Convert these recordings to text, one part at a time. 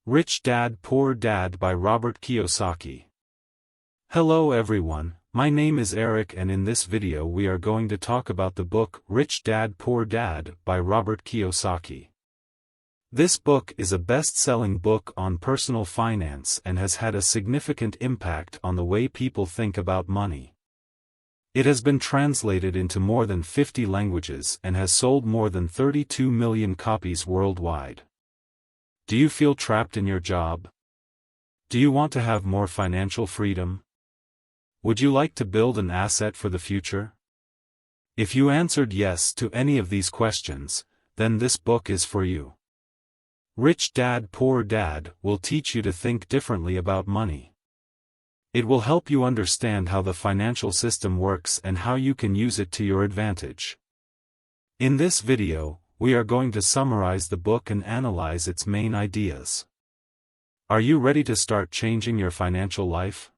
Rich Dad Poor Dad by Robert Kiyosaki. Hello everyone, my name is Eric and in this video we are going to talk about the book Rich Dad Poor Dad by Robert Kiyosaki. This book is a best-selling book on personal finance and has had a significant impact on the way people think about money. It has been translated into more than 50 languages and has sold more than 32 million copies worldwide. Do you feel trapped in your job? Do you want to have more financial freedom? Would you like to build an asset for the future? If you answered yes to any of these questions, then this book is for you. Rich Dad Poor Dad will teach you to think differently about money. It will help you understand how the financial system works and how you can use it to your advantage. In this video, we are going to summarize the book and analyze its main ideas. Are you ready to start changing your financial life?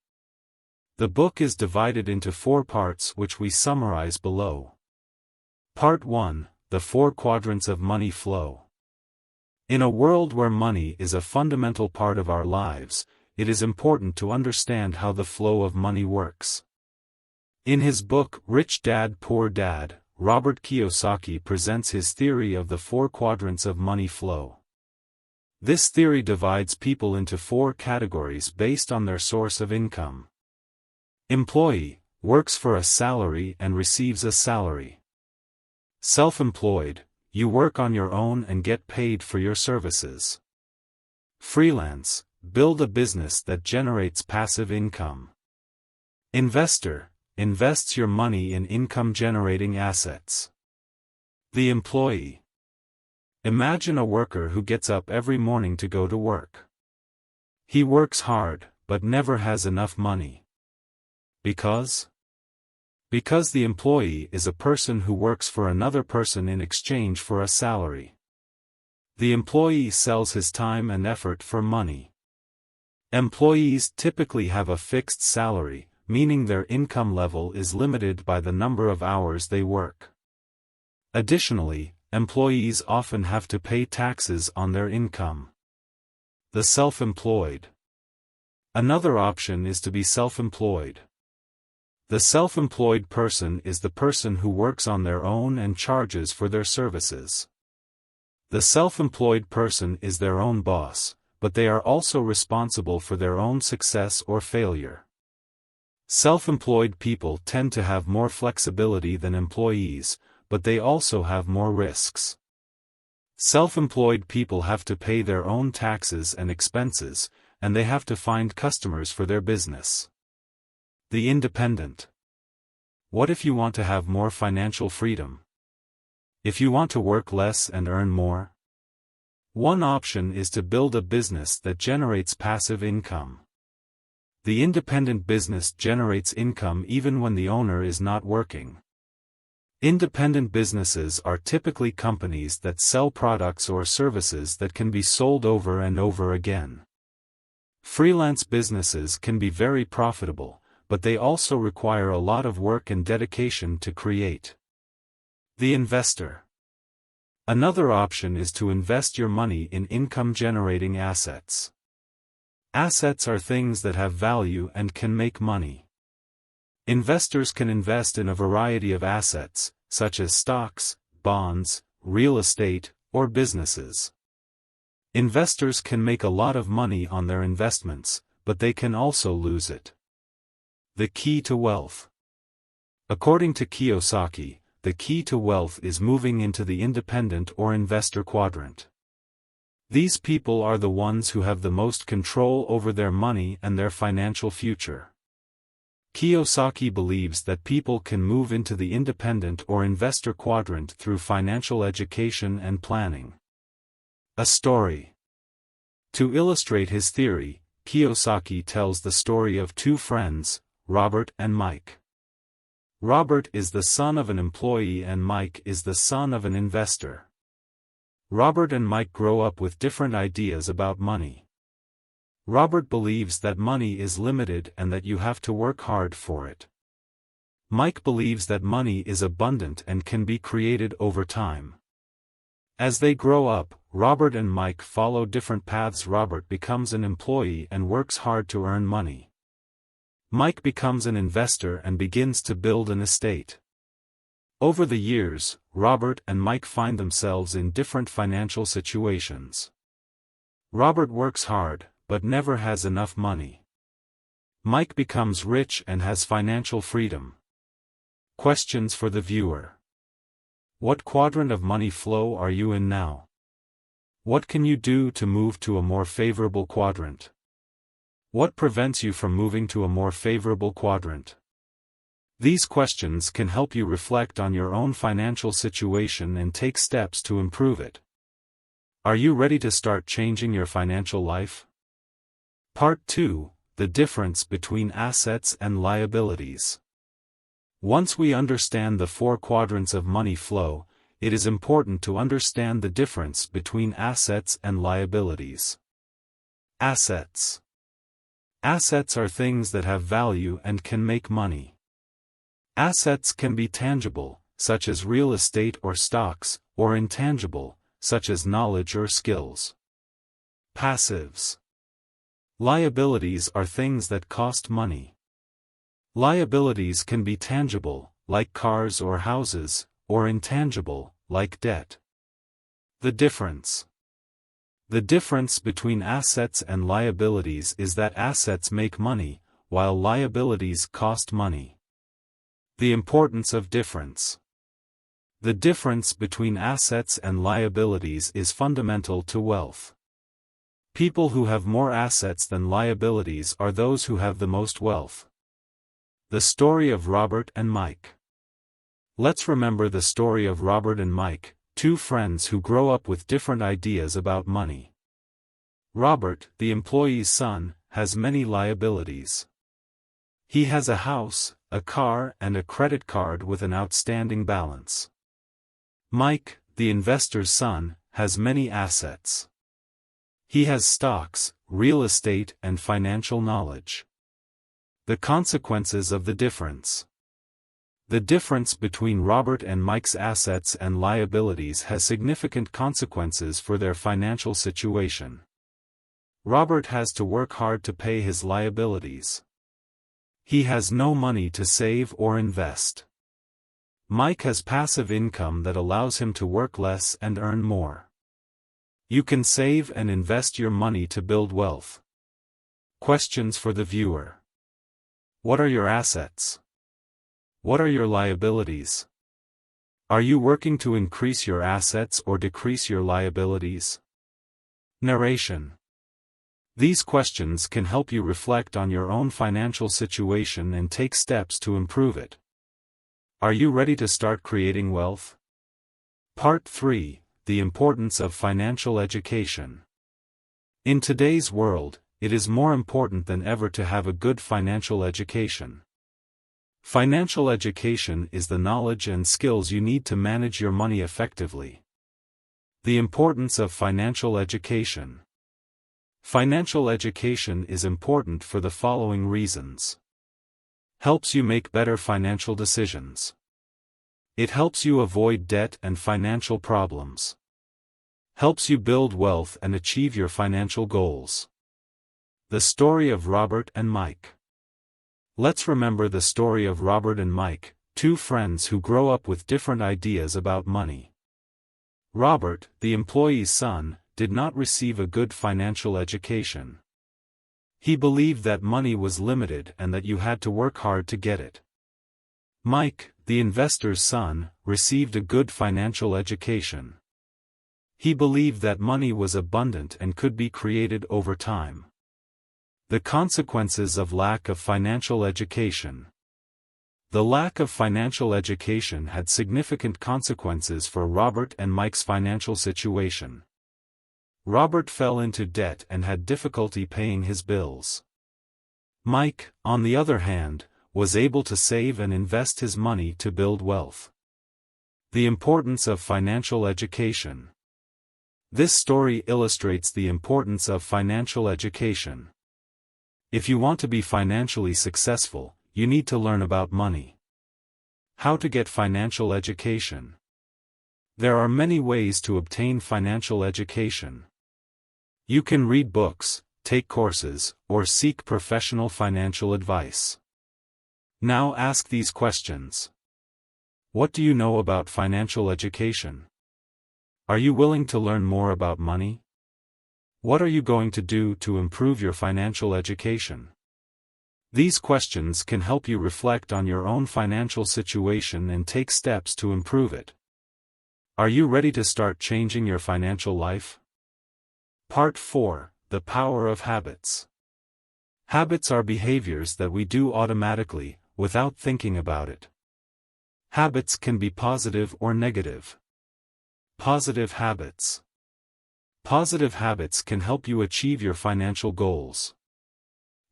The book is divided into 4 parts which we summarize below. Part 1, the 4 quadrants of money flow. In a world where money is a fundamental part of our lives, it is important to understand how the flow of money works. In his book Rich Dad Poor Dad, Robert Kiyosaki presents his theory of the 4 quadrants of money flow. This theory divides people into 4 categories based on their source of income. Employee, works for a salary and receives a salary. Self-employed, you work on your own and get paid for your services. Freelance, build a business that generates passive income. Investor, invests your money in income-generating assets. The employee. Imagine a worker who gets up every morning to go to work. He works hard, but never has enough money. Because the employee is a person who works for another person in exchange for a salary. The employee sells his time and effort for money. Employees typically have a fixed salary, meaning their income level is limited by the number of hours they work. Additionally, employees often have to pay taxes on their income. The self-employed. Another option is to be self-employed. The self-employed person is the person who works on their own and charges for their services. The self-employed person is their own boss, but they are also responsible for their own success or failure. Self-employed people tend to have more flexibility than employees, but they also have more risks. Self-employed people have to pay their own taxes and expenses, and they have to find customers for their business. The independent. What if you want to have more financial freedom? If you want to work less and earn more? One option is to build a business that generates passive income. The independent business generates income even when the owner is not working. Independent businesses are typically companies that sell products or services that can be sold over and over again. Freelance businesses can be very profitable, but they also require a lot of work and dedication to create. The investor. Another option is to invest your money in income-generating assets. Assets are things that have value and can make money. Investors can invest in a variety of assets, such as stocks, bonds, real estate, or businesses. Investors can make a lot of money on their investments, but they can also lose it. The key to wealth. According to Kiyosaki, the key to wealth is moving into the independent or investor quadrant. These people are the ones who have the most control over their money and their financial future. Kiyosaki believes that people can move into the independent or investor quadrant through financial education and planning. A story. To illustrate his theory, Kiyosaki tells the story of 2 friends, Robert and Mike. Robert is the son of an employee and Mike is the son of an investor. Robert and Mike grow up with different ideas about money. Robert believes that money is limited and that you have to work hard for it. Mike believes that money is abundant and can be created over time. As they grow up, Robert and Mike follow different paths. Robert becomes an employee and works hard to earn money. Mike becomes an investor and begins to build an estate. Over the years, Robert and Mike find themselves in different financial situations. Robert works hard, but never has enough money. Mike becomes rich and has financial freedom. Questions for the viewer. What quadrant of money flow are you in now? What can you do to move to a more favorable quadrant? What prevents you from moving to a more favorable quadrant? These questions can help you reflect on your own financial situation and take steps to improve it. Are you ready to start changing your financial life? Part 2: The difference between assets and liabilities. Once we understand the 4 quadrants of money flow, it is important to understand the difference between assets and liabilities. Assets. Assets are things that have value and can make money. Assets can be tangible, such as real estate or stocks, or intangible, such as knowledge or skills. Passives. Liabilities are things that cost money. Liabilities can be tangible, like cars or houses, or intangible, like debt. The difference. The difference between assets and liabilities is that assets make money, while liabilities cost money. The importance of difference. The difference between assets and liabilities is fundamental to wealth. People who have more assets than liabilities are those who have the most wealth. The story of Robert and Mike. Let's remember the story of Robert and Mike, 2 friends who grow up with different ideas about money. Robert, the employee's son, has many liabilities. He has a house, a car, and a credit card with an outstanding balance. Mike, the investor's son, has many assets. He has stocks, real estate, and financial knowledge. The consequences of the difference. The difference between Robert and Mike's assets and liabilities has significant consequences for their financial situation. Robert has to work hard to pay his liabilities. He has no money to save or invest. Mike has passive income that allows him to work less and earn more. You can save and invest your money to build wealth. Questions for the viewer. What are your assets? What are your liabilities? Are you working to increase your assets or decrease your liabilities? Narration. These questions can help you reflect on your own financial situation and take steps to improve it. Are you ready to start creating wealth? Part 3: The importance of financial education. In today's world, it is more important than ever to have a good financial education. Financial education is the knowledge and skills you need to manage your money effectively. The importance of financial education. Financial education is important for the following reasons. Helps you make better financial decisions. It helps you avoid debt and financial problems. Helps you build wealth and achieve your financial goals. The story of Robert and Mike. Let's remember the story of Robert and Mike, 2 friends who grow up with different ideas about money. Robert, the employee's son, did not receive a good financial education. He believed that money was limited and that you had to work hard to get it. Mike, the investor's son, received a good financial education. He believed that money was abundant and could be created over time. The consequences of lack of financial education. The lack of financial education had significant consequences for Robert and Mike's financial situation. Robert fell into debt and had difficulty paying his bills. Mike, on the other hand, was able to save and invest his money to build wealth. The importance of financial education. This story illustrates the importance of financial education. If you want to be financially successful, you need to learn about money. How to get financial education. There are many ways to obtain financial education. You can read books, take courses, or seek professional financial advice. Now ask these questions. What do you know about financial education? Are you willing to learn more about money? What are you going to do to improve your financial education? These questions can help you reflect on your own financial situation and take steps to improve it. Are you ready to start changing your financial life? Part 4: The Power of Habits. Habits are behaviors that we do automatically, without thinking about it. Habits can be positive or negative. Positive habits. Positive habits can help you achieve your financial goals.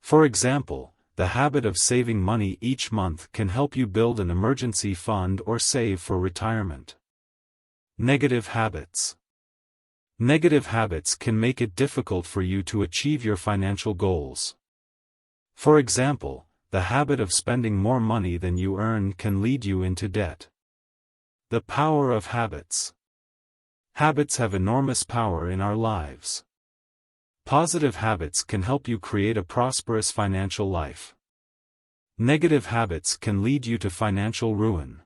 For example, the habit of saving money each month can help you build an emergency fund or save for retirement. Negative habits. Negative habits can make it difficult for you to achieve your financial goals. For example, the habit of spending more money than you earn can lead you into debt. The power of habits. Habits have enormous power in our lives. Positive habits can help you create a prosperous financial life. Negative habits can lead you to financial ruin.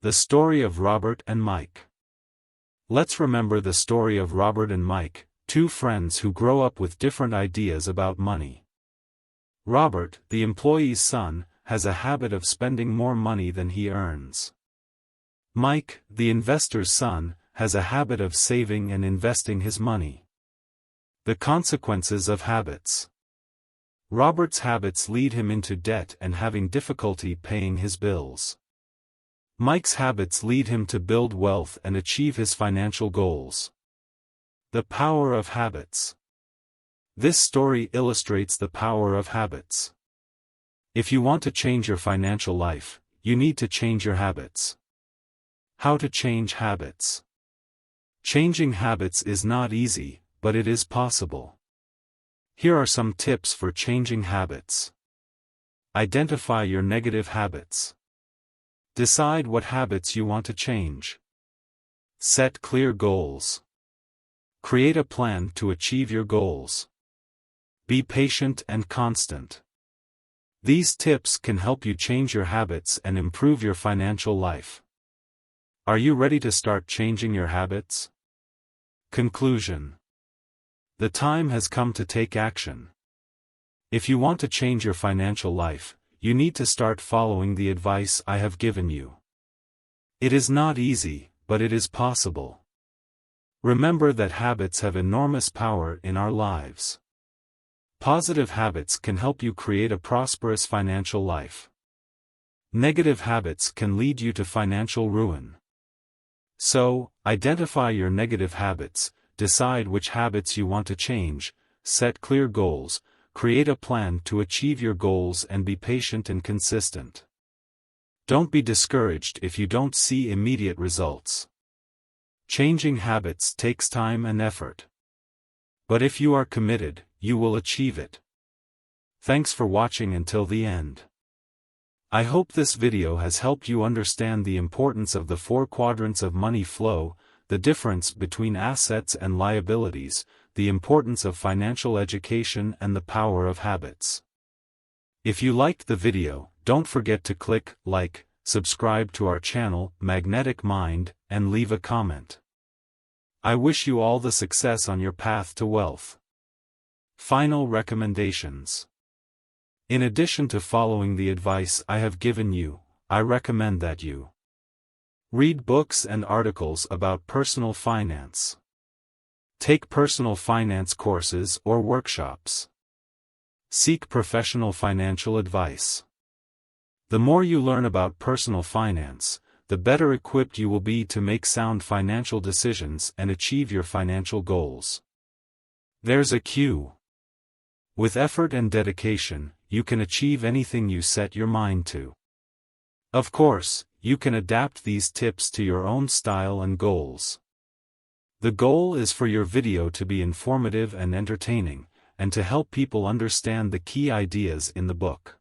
The story of Robert and Mike. Let's remember the story of Robert and Mike, two friends who grow up with different ideas about money. Robert, the employee's son, has a habit of spending more money than he earns. Mike, the investor's son, has a habit of saving and investing his money. The consequences of habits. Robert's habits lead him into debt and having difficulty paying his bills. Mike's habits lead him to build wealth and achieve his financial goals. The power of habits. This story illustrates the power of habits. If you want to change your financial life, you need to change your habits. How to change habits. Changing habits is not easy, but it is possible. Here are some tips for changing habits. Identify your negative habits. Decide what habits you want to change. Set clear goals. Create a plan to achieve your goals. Be patient and constant. These tips can help you change your habits and improve your financial life. Are you ready to start changing your habits? Conclusion. The time has come to take action. If you want to change your financial life, you need to start following the advice I have given you. It is not easy, but it is possible. Remember that habits have enormous power in our lives. Positive habits can help you create a prosperous financial life. Negative habits can lead you to financial ruin. So, identify your negative habits, decide which habits you want to change, set clear goals, create a plan to achieve your goals and be patient and consistent. Don't be discouraged if you don't see immediate results. Changing habits takes time and effort. But if you are committed, you will achieve it. Thanks for watching until the end. I hope this video has helped you understand the importance of the 4 quadrants of money flow, the difference between assets and liabilities, the importance of financial education and the power of habits. If you liked the video, don't forget to click like, subscribe to our channel, Magnetic Mind, and leave a comment. I wish you all the success on your path to wealth. Final recommendations. In addition to following the advice I have given you, I recommend that you read books and articles about personal finance. Take personal finance courses or workshops. Seek professional financial advice. The more you learn about personal finance, the better equipped you will be to make sound financial decisions and achieve your financial goals. There's a cue. With effort and dedication, you can achieve anything you set your mind to. Of course, you can adapt these tips to your own style and goals. The goal is for your video to be informative and entertaining, and to help people understand the key ideas in the book.